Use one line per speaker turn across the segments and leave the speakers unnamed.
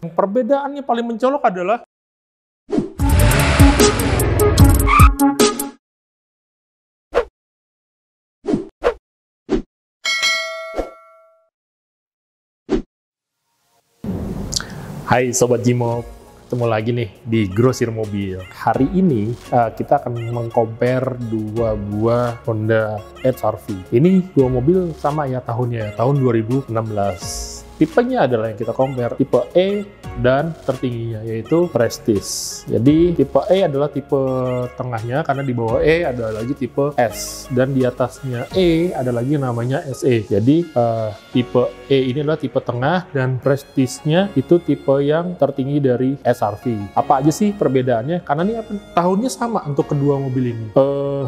Perbedaannya paling mencolok adalah Hai Sobat Jimo, ketemu lagi nih di Grosir Mobil. Hari ini kita akan meng-compare dua buah Honda HR-V. Ini dua mobil sama ya tahunnya, tahun 2016. Tipenya adalah yang kita compare, tipe E dan tertingginya yaitu Prestige. Jadi tipe E adalah tipe tengahnya, karena di bawah E ada lagi tipe S, dan di atasnya E ada lagi namanya SE. Jadi tipe E ini adalah tipe tengah, dan Prestige-nya itu tipe yang tertinggi dari HR-V. Apa aja sih perbedaannya? Karena ini tahunnya sama untuk kedua mobil ini.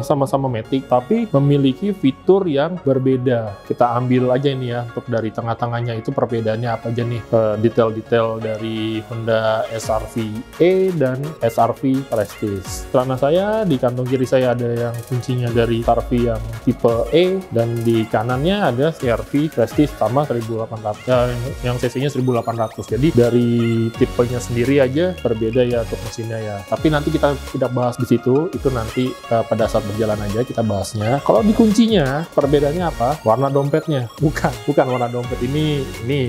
Sama-sama Matic, tapi memiliki fitur yang berbeda. Kita ambil aja ini ya, untuk dari tengah-tengahnya itu perbedaannya apa aja nih, detail-detail dari Honda HR-V E dan HR-V Prestige. Celana saya, di kantong kiri saya ada yang kuncinya dari HR-V yang tipe E, dan di kanannya ada HR-V Prestige sama 1800, yang cc-nya 1800. Jadi dari tipenya sendiri aja berbeda ya untuk mesinnya ya. Tapi nanti kita tidak bahas di situ, itu nanti pada saat berjalan aja kita bahasnya. Kalau di kuncinya, perbedaannya apa? Warna dompetnya. Bukan warna dompet ini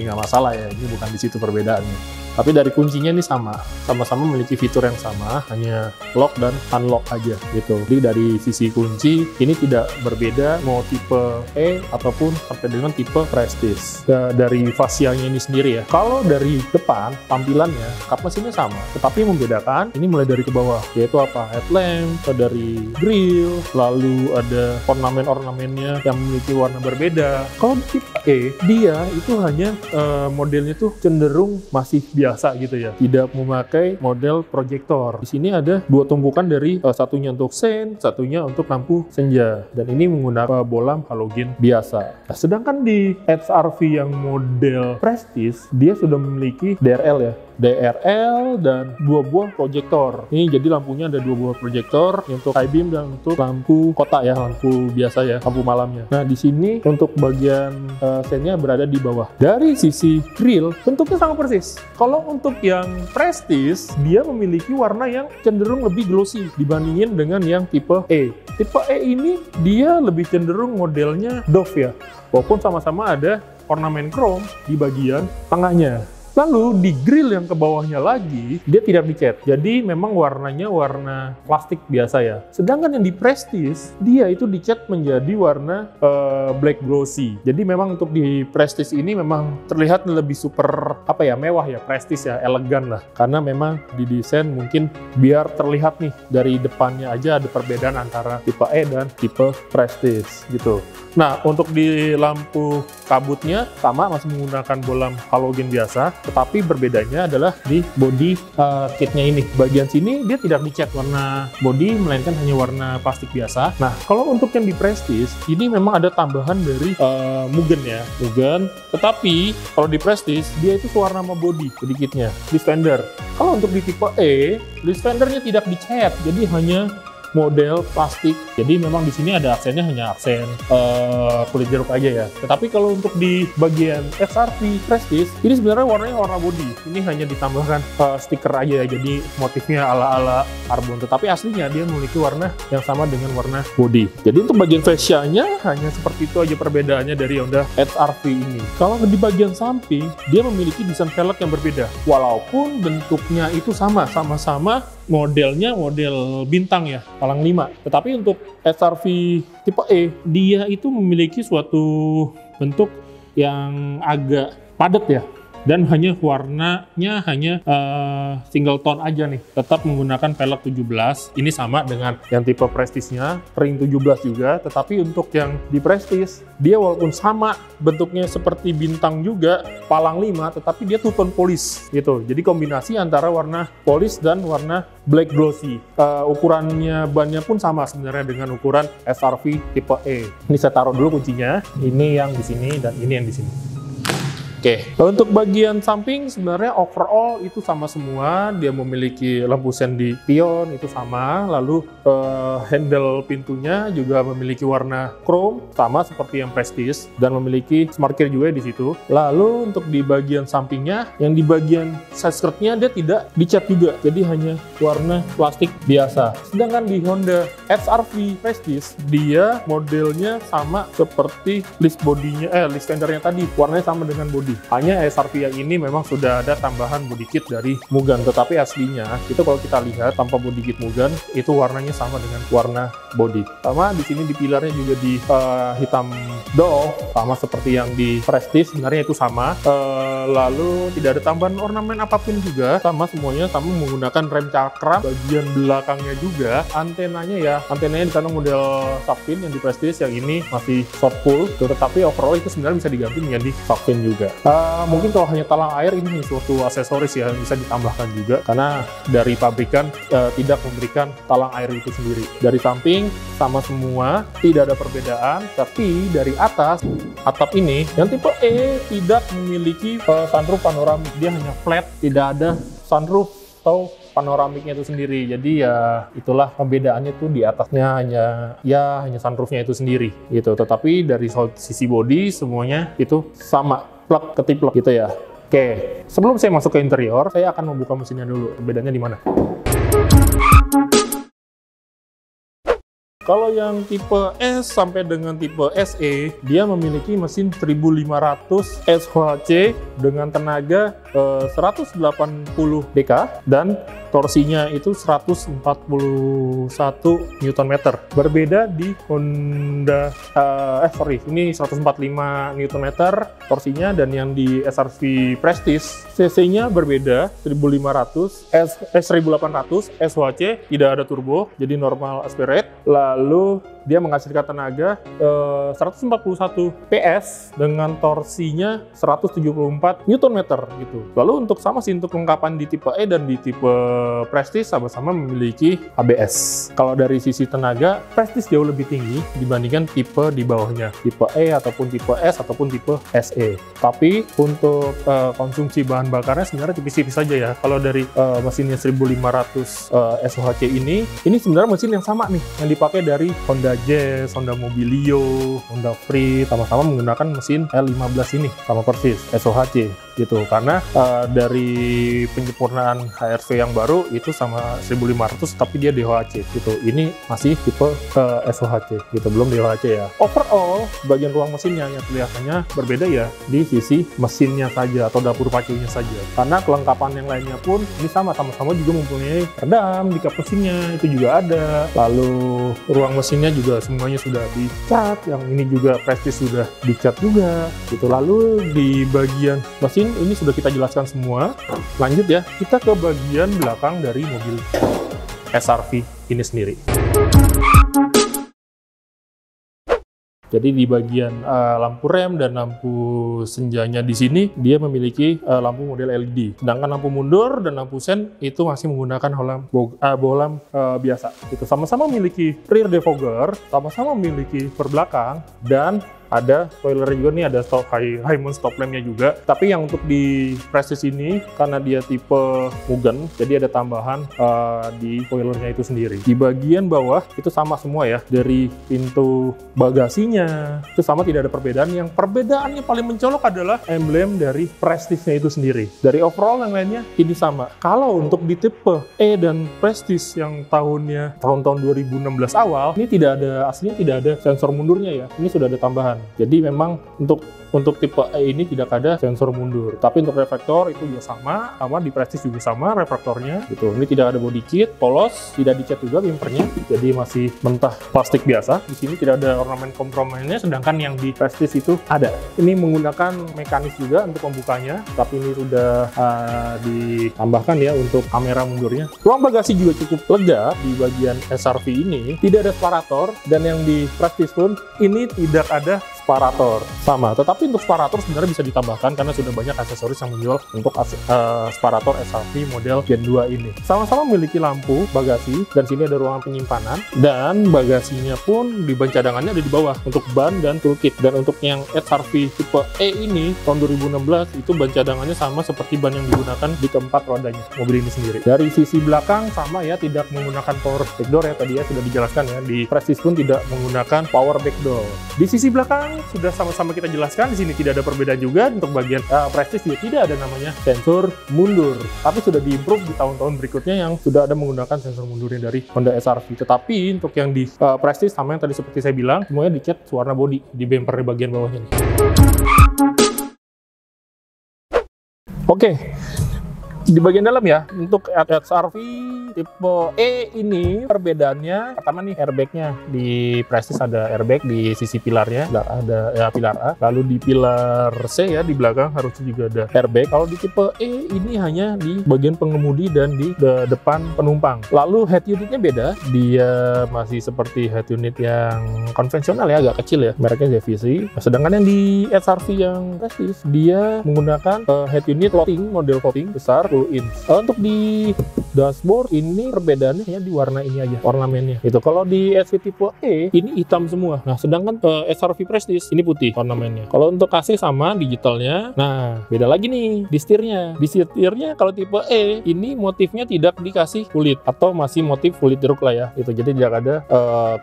nggak masalah ya, ini bukan di situ perbedaannya. Tapi dari kuncinya ini sama-sama memiliki fitur yang sama, hanya lock dan unlock aja gitu. Jadi dari sisi kunci ini tidak berbeda mau tipe E ataupun sampai dengan tipe Prestige. Dari fasianya ini sendiri ya. Kalau dari depan tampilannya kap mesinnya sama, tetapi membedakan ini mulai dari ke bawah, yaitu apa? Headlamp, dari grill, lalu ada ornamen-ornamennya yang memiliki warna berbeda. Kalau tipe E, dia itu hanya modelnya tuh cenderung masih biasa gitu ya, tidak memakai model proyektor. Di sini ada dua tumpukan dari satunya untuk sen, satunya untuk lampu senja, dan ini menggunakan bolam halogen biasa. Nah, sedangkan di HR-V yang model Prestige, dia sudah memiliki DRL ya, DRL dan dua buah proyektor. Ini jadi lampunya ada dua buah proyektor untuk high beam dan untuk lampu kota ya, lampu biasa ya, lampu malamnya. Nah, di sini untuk bagian sennya berada di bawah. Dari sisi grill bentuknya sama persis. Kalau untuk yang Prestige, dia memiliki warna yang cenderung lebih glossy dibandingin dengan yang tipe E. Tipe E ini dia lebih cenderung modelnya Dove ya, walaupun sama-sama ada ornamen chrome di bagian tengahnya. Lalu di grill yang ke bawahnya lagi, dia tidak dicat. Jadi memang warnanya warna plastik biasa ya. Sedangkan yang di Prestige, dia itu dicat menjadi warna black glossy. Jadi memang untuk di Prestige ini memang terlihat lebih super, apa ya, mewah ya, prestige ya, elegan lah. Karena memang didesain mungkin biar terlihat nih, dari depannya aja ada perbedaan antara tipe E dan tipe Prestige gitu. Nah, untuk di lampu kabutnya sama, masih menggunakan bolam halogen biasa, tetapi berbedanya adalah di body kitnya ini. Bagian sini dia tidak dicat warna body, melainkan hanya warna plastik biasa. Nah, kalau untuk yang di Prestige, ini memang ada tambahan dari Mugen ya, Mugen. Tetapi kalau di Prestige, dia itu sewarna sama body, body kitnya, di fender. Kalau untuk di tipe E, di fendernya tidak dicat, jadi hanya model plastik. Jadi memang di sini ada aksennya hanya aksen kulit jeruk aja ya. Tetapi kalau untuk di bagian HR-V Prestige, ini sebenarnya warnanya warna body. Ini hanya ditambahkan stiker aja ya, jadi motifnya ala-ala karbon. Tetapi aslinya dia memiliki warna yang sama dengan warna body. Jadi untuk bagian fascianya hanya seperti itu aja perbedaannya dari Honda HR-V ini. Kalau di bagian samping, dia memiliki desain velg yang berbeda. Walaupun bentuknya itu sama-sama modelnya model bintang ya, palang 5. Tetapi untuk HR-V tipe E, dia itu memiliki suatu bentuk yang agak padat ya, dan hanya warnanya hanya single tone aja nih. Tetap menggunakan velg 17. Ini sama dengan yang tipe Prestige-nya, ring 17 juga. Tetapi untuk yang di Prestige, dia walaupun sama bentuknya seperti bintang juga, palang 5, tetapi dia two tone polish gitu. Jadi kombinasi antara warna polish dan warna black glossy. Ukurannya bannya pun sama sebenarnya dengan ukuran HR-V tipe E. Ini saya taruh dulu kuncinya. Ini yang di sini dan ini yang di sini. Oke, untuk bagian samping sebenarnya overall itu sama semua. Dia memiliki lampu sen di pion itu sama. Lalu handle pintunya juga memiliki warna chrome sama seperti yang Prestige dan memiliki smart key juga di situ. Lalu untuk di bagian sampingnya, yang di bagian side skirtnya dia tidak dicat juga, jadi hanya warna plastik biasa. Sedangkan di Honda HR-V Prestige dia modelnya sama seperti list bodinya, list fendernya tadi, warnanya sama dengan body. Hanya HR-V yang ini memang sudah ada tambahan body kit dari Mugen, tetapi aslinya itu kalau kita lihat tanpa body kit Mugen itu warnanya sama dengan warna body. Sama di sini di pilarnya juga di hitam doff, sama seperti yang di Prestige, sebenarnya itu sama. Lalu tidak ada tambahan ornamen apapun juga, sama semuanya, sama menggunakan rem cakram. Bagian belakangnya juga antenanya di sana model Shark-Fin, yang di Prestige yang ini masih short pull, tetapi overall itu sebenarnya bisa diganti menjadi Shark-Fin juga. Mungkin kalau hanya talang air ini suatu aksesoris ya, bisa ditambahkan juga karena dari pabrikan tidak memberikan talang air itu sendiri. Dari samping sama semua, tidak ada perbedaan, tapi dari atas atap ini yang tipe E tidak memiliki sunroof panoramik, dia hanya flat, tidak ada sunroof atau panoramiknya itu sendiri. Jadi ya itulah perbedaannya tuh, di atasnya hanya sunroofnya itu sendiri gitu. Tetapi dari sisi body semuanya itu sama, plug ketiplek gitu ya. Oke, sebelum saya masuk ke interior, saya akan membuka mesinnya dulu. Bedanya di mana? Kalau yang tipe S sampai dengan tipe SE, dia memiliki mesin 1500 SHC dengan tenaga 180 dk dan torsinya itu 141 Nm. Berbeda di Honda, ini 145 Nm torsinya, dan yang di HR-V Prestige cc-nya berbeda, 1800 SHC, tidak ada turbo, jadi normal aspirate. Lalu dia menghasilkan tenaga 141 PS dengan torsinya 174 Nm gitu. Lalu untuk kelengkapan di tipe E dan di tipe Prestige sama-sama memiliki ABS. Kalau dari sisi tenaga, Prestige jauh lebih tinggi dibandingkan tipe di bawahnya, tipe E ataupun tipe S ataupun tipe SE. Tapi untuk konsumsi bahan bakarnya sebenarnya tipis-tipis saja ya. Kalau dari mesinnya 1500 SOHC ini sebenarnya mesin yang sama nih yang dipakai dari Honda Jazz, Honda Mobilio, Honda Freed, sama-sama menggunakan mesin L15 ini, sama persis SOHC gitu. Karena dari penyempurnaan HR-V yang baru itu sama 1500 tapi dia DOHC gitu. Ini masih tipe SOHC gitu, belum DOHC ya. Overall bagian ruang mesinnya yang kelihatannya berbeda ya di sisi mesinnya saja atau dapur pacunya saja. Karena kelengkapan yang lainnya pun ini sama-sama juga mempunyai redam di kap mesinnya, itu juga ada. Lalu ruang mesinnya juga semuanya sudah dicat, yang ini juga Prestige sudah dicat juga gitu. Lalu di bagian mesin ini sudah kita jelaskan semua. Lanjut ya, kita ke bagian belakang dari mobil HR-V ini sendiri. Jadi di bagian lampu rem dan lampu senjanya di sini dia memiliki lampu model LED. Sedangkan lampu mundur dan lampu sen itu masih menggunakan bohlam biasa. Itu sama-sama memiliki rear defogger, sama-sama memiliki perbelakang, dan ada spoiler juga nih, ada high mount stop lampnya juga. Tapi yang untuk di Prestige ini karena dia tipe Mugen, jadi ada tambahan di spoilernya itu sendiri. Di bagian bawah itu sama semua ya, dari pintu bagasinya itu sama, tidak ada perbedaan. Yang perbedaannya paling mencolok adalah emblem dari Prestige-nya itu sendiri. Dari overall yang lainnya ini sama. Kalau untuk di tipe E dan Prestige yang tahun-tahun 2016 awal, ini aslinya tidak ada sensor mundurnya ya. Ini sudah ada tambahan. Jadi memang untuk tipe E ini tidak ada sensor mundur. Tapi untuk reflektor itu juga sama di Prestige juga sama reflektornya gitu. Ini tidak ada body kit, polos, tidak dicat juga bumpernya. Jadi masih mentah plastik biasa. Di sini tidak ada ornamen kompromennya, sedangkan yang di Prestige itu ada. Ini menggunakan mekanis juga untuk membukanya, tapi ini sudah ditambahkan ya untuk kamera mundurnya. Ruang bagasi juga cukup lega di bagian HR-V ini. Tidak ada separator, dan yang di Prestige pun ini tidak ada separator sama, tetapi untuk separator sebenarnya bisa ditambahkan karena sudah banyak aksesoris yang menjual untuk separator SRV model Gen 2 ini. Sama-sama memiliki lampu bagasi dan sini ada ruangan penyimpanan, dan bagasinya pun di ban cadangannya ada di bawah untuk ban dan toolkit. Dan untuk yang SRV tipe E ini tahun 2016 itu ban cadangannya sama seperti ban yang digunakan di keempat rodanya mobil ini sendiri. Dari sisi belakang sama ya, tidak menggunakan power backdoor ya, tadi ya sudah dijelaskan ya, di Prestige pun tidak menggunakan power backdoor. Di sisi belakang sudah sama-sama kita jelaskan, di sini tidak ada perbedaan juga. Untuk bagian Prestige juga tidak ada namanya sensor mundur, tapi sudah diimprove di tahun-tahun berikutnya yang sudah ada menggunakan sensor mundurnya dari Honda SRV. Tetapi untuk yang di Prestige sama yang tadi seperti saya bilang, semuanya dicat warna body di bumper di bagian bawahnya nih. Oke, di bagian dalam ya, untuk SRV tipe E ini perbedaannya pertama nih, airbagnya di Prestige ada airbag di sisi pilarnya, ada ya pilar A, lalu di pilar C ya di belakang harusnya juga ada airbag. Kalau di tipe E ini hanya di bagian pengemudi dan di depan penumpang. Lalu head unitnya beda, dia masih seperti head unit yang konvensional ya, agak kecil ya, mereknya JVC. Sedangkan yang di SRV yang Prestige dia menggunakan head unit floating, model floating besar 10 inch. Untuk di dashboard ini perbedaannya ya di warna ini aja, ornamennya itu. Kalau di SV tipe E ini hitam semua. Nah, sedangkan SRV Prestige ini putih ornamennya. Kalau untuk AC sama digitalnya. Nah, beda lagi nih di setirnya. Di setirnya kalau tipe E ini motifnya tidak dikasih kulit atau masih motif kulit jeruk lah ya. Itu jadi tidak ada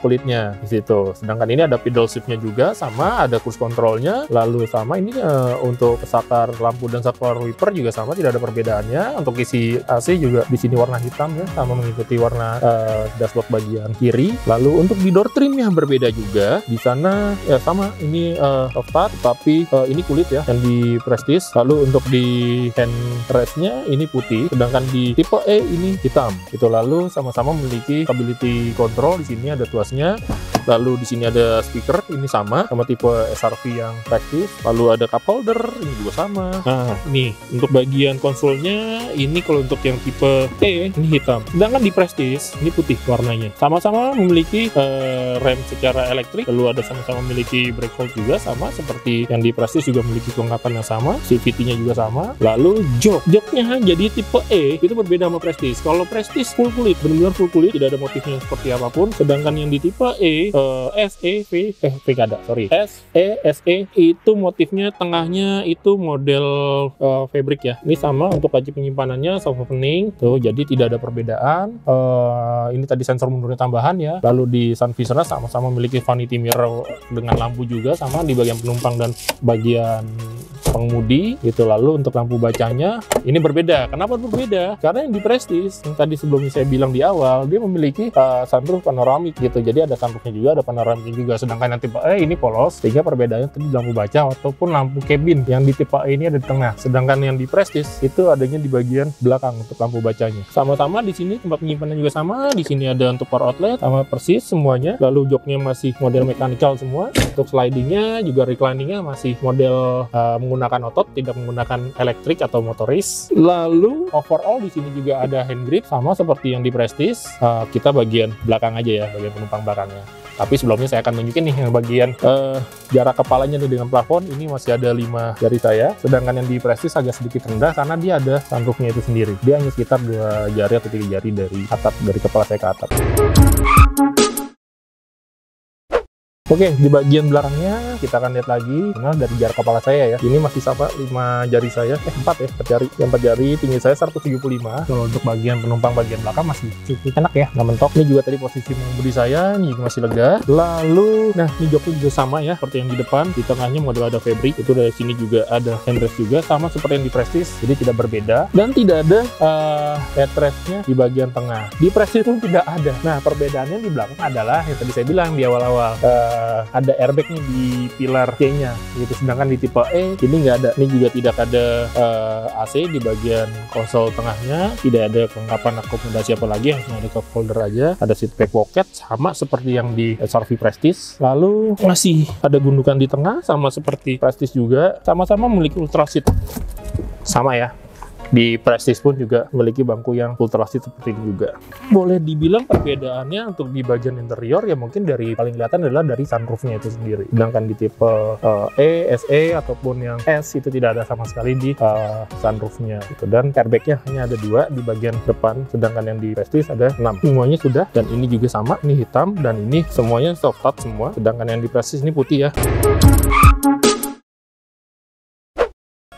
kulitnya di situ. Sedangkan ini ada pedal shiftnya juga sama, ada cruise controlnya. Lalu sama ini untuk saklar lampu dan saklar wiper juga sama, tidak ada perbedaannya. Untuk isi AC juga di sini warna hitam ya, sama mengikuti warna dashboard bagian kiri. Lalu untuk di door trimnya berbeda juga. Di sana ya sama, ini soft touch tapi ini kulit ya yang di Prestige. Lalu untuk di handrestnya ini putih, sedangkan di tipe E ini hitam. Itu lalu sama-sama memiliki stability control. Di sini ada tuasnya. Lalu di sini ada speaker, ini sama tipe SRV yang Prestige. Lalu ada cup holder, ini juga sama. Nah, ini untuk bagian konsolnya ini kalau untuk yang tipe E ini hitam. Sedangkan di Prestige ini putih warnanya. Sama-sama memiliki rem secara elektrik. Lalu ada sama-sama memiliki brake hold juga sama seperti yang di Prestige, juga memiliki kelengkapan yang sama. CVT-nya juga sama. Lalu joknya jadi tipe E itu berbeda sama Prestige. Kalau Prestige full kulit, benar-benar full kulit, tidak ada motifnya seperti apapun. Sedangkan yang di tipe E SE itu motifnya tengahnya itu model fabric ya. Ini sama untuk laci penyimpanannya soft opening tuh, jadi tidak ada perbedaan. Ini tadi sensor mundurnya tambahan ya. Lalu di sun visornya sama-sama memiliki vanity mirror dengan lampu juga sama di bagian penumpang dan bagian pengemudi gitu. Lalu untuk lampu bacanya ini berbeda. Kenapa berbeda? Karena yang di Prestige yang tadi sebelumnya saya bilang di awal, dia memiliki sunroof panoramik gitu. Jadi ada sunroofnya juga, ada panoramiknya juga. Sedangkan yang tipe E ini polos, sehingga perbedaannya tadi lampu baca ataupun lampu cabin yang di tipe E ini ada di tengah. Sedangkan yang di Prestige itu adanya di bagian belakang untuk lampu bacanya. Sama-sama di sini tempat penyimpanan juga sama. Di sini ada untuk power outlet sama persis semuanya. Lalu joknya masih model mechanical semua. Untuk slidingnya juga recliningnya masih model menggunakan otot, tidak menggunakan elektrik atau motoris. Lalu overall di sini juga ada hand grip sama seperti yang di Prestige. Kita bagian belakang aja ya, bagian penumpang belakangnya. Tapi sebelumnya saya akan tunjukin nih yang bagian jarak kepalanya nih dengan plafon. Ini masih ada 5 jari saya. Sedangkan yang di Prestige agak sedikit rendah karena dia ada sunroofnya itu sendiri. Dia hanya sekitar 2 jari atau 3 jari dari atap, dari kepala saya ke atap. Oke, di bagian belakangnya kita akan lihat lagi. Nah, dari jarak kepala saya ya, ini masih sama 5 jari saya, 4 ya, 4 jari. Yang 4 jari, tinggi saya 175. Kalau untuk bagian penumpang bagian belakang masih cukup enak ya, nggak mentok. Ini juga tadi posisi mengemudi saya, ini juga masih lega. Lalu, nah ini joknya juga sama ya, seperti yang di depan. Di tengahnya model ada fabric, itu dari sini juga ada handrest juga, sama seperti yang di Prestige. Jadi tidak berbeda, dan tidak ada headrestnya di bagian tengah. Di Prestige itu tidak ada. Nah, perbedaannya di belakang adalah yang tadi saya bilang di awal-awal. Ada airbag nih di pilar C-nya gitu. Sedangkan di tipe E ini nggak ada. Ini juga tidak ada AC di bagian konsol tengahnya. Tidak ada kelengkapan akomodasi apa lagi, hanya ada cup holder aja. Ada seat back pocket sama seperti yang di SRV Prestige. Lalu masih ada gundukan di tengah sama seperti Prestige juga. Sama-sama memiliki ultra seat. Sama ya. Di Prestige pun juga memiliki bangku yang ultra seat seperti ini juga. Boleh dibilang perbedaannya untuk di bagian interior ya mungkin dari paling kelihatan adalah dari sunroofnya itu sendiri. Sedangkan di tipe E, SE ataupun yang S itu tidak ada sama sekali di sunroofnya gitu. Dan airbagnya hanya ada 2 di bagian depan, sedangkan yang di Prestige ada 6. Semuanya sudah, dan ini juga sama, ini hitam dan ini semuanya soft touch semua, sedangkan yang di Prestige ini putih ya.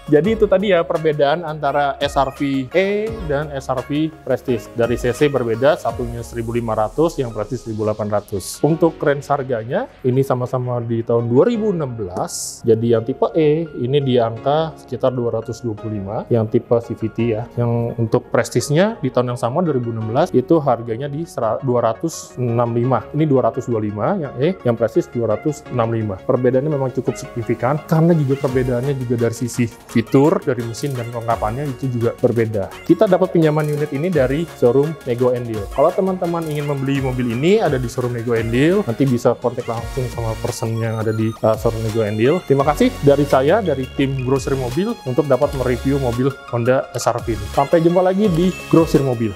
Jadi itu tadi ya perbedaan antara SR-V E dan SR-V Prestige. Dari CC berbeda, satunya 1.500, yang Prestige 1.800. Untuk range harganya, ini sama-sama di tahun 2016. Jadi yang tipe E, ini di angka sekitar 225. Yang tipe CVT ya. Yang untuk Prestige-nya di tahun yang sama, 2016, itu harganya di 265. Ini 225, yang E, yang Prestige 265. Perbedaannya memang cukup signifikan, karena juga perbedaannya juga dari sisi fitur, dari mesin dan kelengkapannya itu juga berbeda. Kita dapat pinjaman unit ini dari showroom Nego & Deal. Kalau teman-teman ingin membeli mobil ini ada di showroom Nego & Deal, nanti bisa kontak langsung sama person yang ada di showroom Nego & Deal. Terima kasih dari saya, dari tim Grosir Mobil untuk dapat mereview mobil Honda SR-V ini. Sampai jumpa lagi di Grosir Mobil.